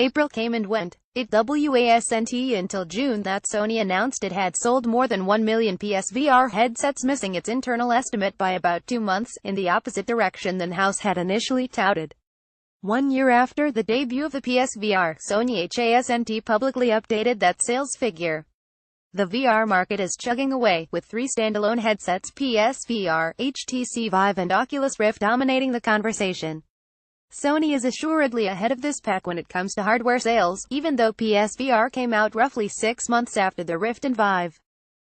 April came and went. It wasn't until June that Sony announced it had sold more than 1 million PSVR headsets, missing its internal estimate by about 2 months, in the opposite direction than House had initially touted. 1 year after the debut of the PSVR, Sony hasn't publicly updated that sales figure. The VR market is chugging away, with 3 standalone headsets, PSVR, HTC Vive and Oculus Rift, dominating the conversation. Sony is assuredly ahead of this pack when it comes to hardware sales, even though PSVR came out roughly 6 months after the Rift and Vive.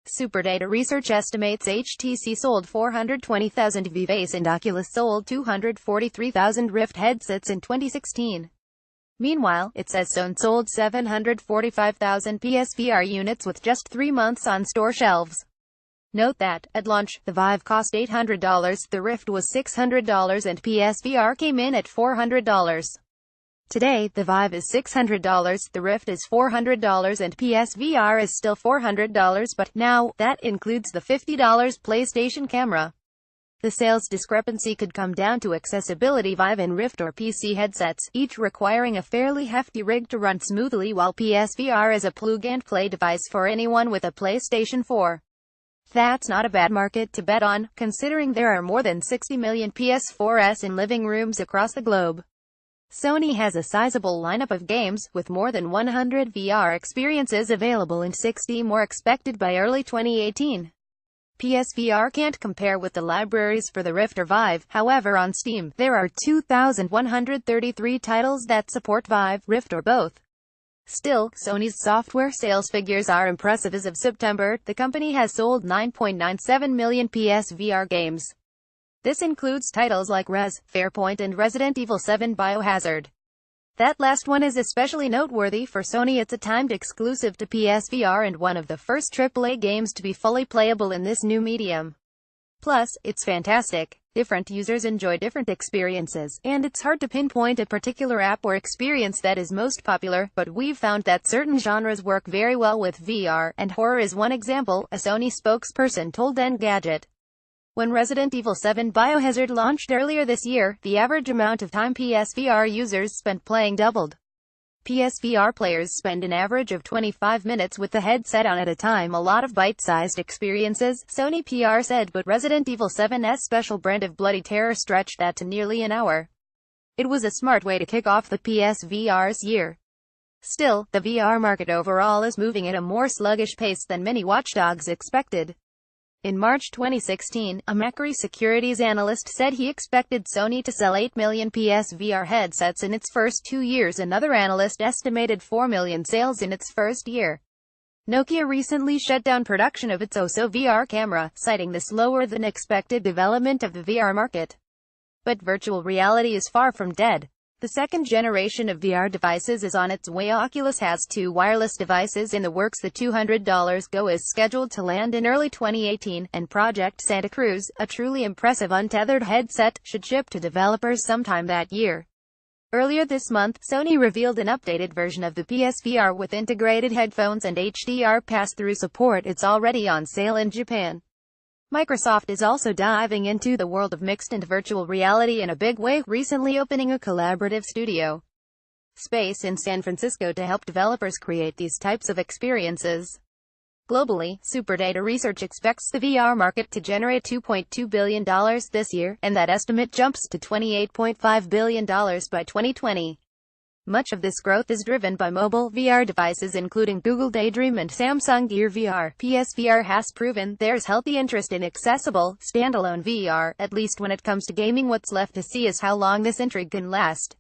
Superdata Research estimates HTC sold 420,000 Vives and Oculus sold 243,000 Rift headsets in 2016. Meanwhile, it says Sony sold 745,000 PSVR units with just 3 months on store shelves. Note that, at launch, the Vive cost $800, the Rift was $600 and PSVR came in at $400. Today, the Vive is $600, the Rift is $400 and PSVR is still $400, but now, that includes the $50 PlayStation camera. The sales discrepancy could come down to accessibility. Vive and Rift or PC headsets, each requiring a fairly hefty rig to run smoothly, while PSVR is a plug-and-play device for anyone with a PlayStation 4. That's not a bad market to bet on, considering there are more than 60 million PS4s in living rooms across the globe. Sony has a sizable lineup of games, with more than 100 VR experiences available and 60 more expected by early 2018. PSVR can't compare with the libraries for the Rift or Vive, however on Steam, there are 2,133 titles that support Vive, Rift or both. Still, Sony's software sales figures are impressive. As of September, the company has sold 9.97 million PSVR games. This includes titles like Res, Fairpoint and Resident Evil 7 Biohazard. That last one is especially noteworthy for Sony. It's a timed exclusive to PSVR and one of the first AAA games to be fully playable in this new medium. Plus, it's fantastic. Different users enjoy different experiences, and it's hard to pinpoint a particular app or experience that is most popular, but we've found that certain genres work very well with VR, and horror is one example, a Sony spokesperson told Engadget. When Resident Evil 7 Biohazard launched earlier this year, the average amount of time PSVR users spent playing doubled. PSVR players spend an average of 25 minutes with the headset on at a time, a lot of bite-sized experiences, Sony PR said, but Resident Evil 7's special brand of bloody terror stretched that to nearly an hour. It was a smart way to kick off the PSVR's year. Still, the VR market overall is moving at a more sluggish pace than many watchdogs expected. In March 2016, a Macquarie Securities analyst said he expected Sony to sell 8 million PSVR headsets in its first 2 years. Another analyst estimated 4 million sales in its first year. Nokia recently shut down production of its Oso VR camera, citing the slower-than-expected development of the VR market. But virtual reality is far from dead. The second generation of VR devices is on its way. Oculus has 2 wireless devices in the works. The $200 Go is scheduled to land in early 2018, and Project Santa Cruz, a truly impressive untethered headset, should ship to developers sometime that year. Earlier this month, Sony revealed an updated version of the PSVR with integrated headphones and HDR pass-through support. It's already on sale in Japan. Microsoft is also diving into the world of mixed and virtual reality in a big way, recently opening a collaborative studio space in San Francisco to help developers create these types of experiences. Globally, Superdata Research expects the VR market to generate $2.2 billion this year, and that estimate jumps to $28.5 billion by 2020. Much of this growth is driven by mobile VR devices including Google Daydream and Samsung Gear VR. PSVR has proven there's healthy interest in accessible, standalone VR, at least when it comes to gaming. What's left to see is how long this intrigue can last.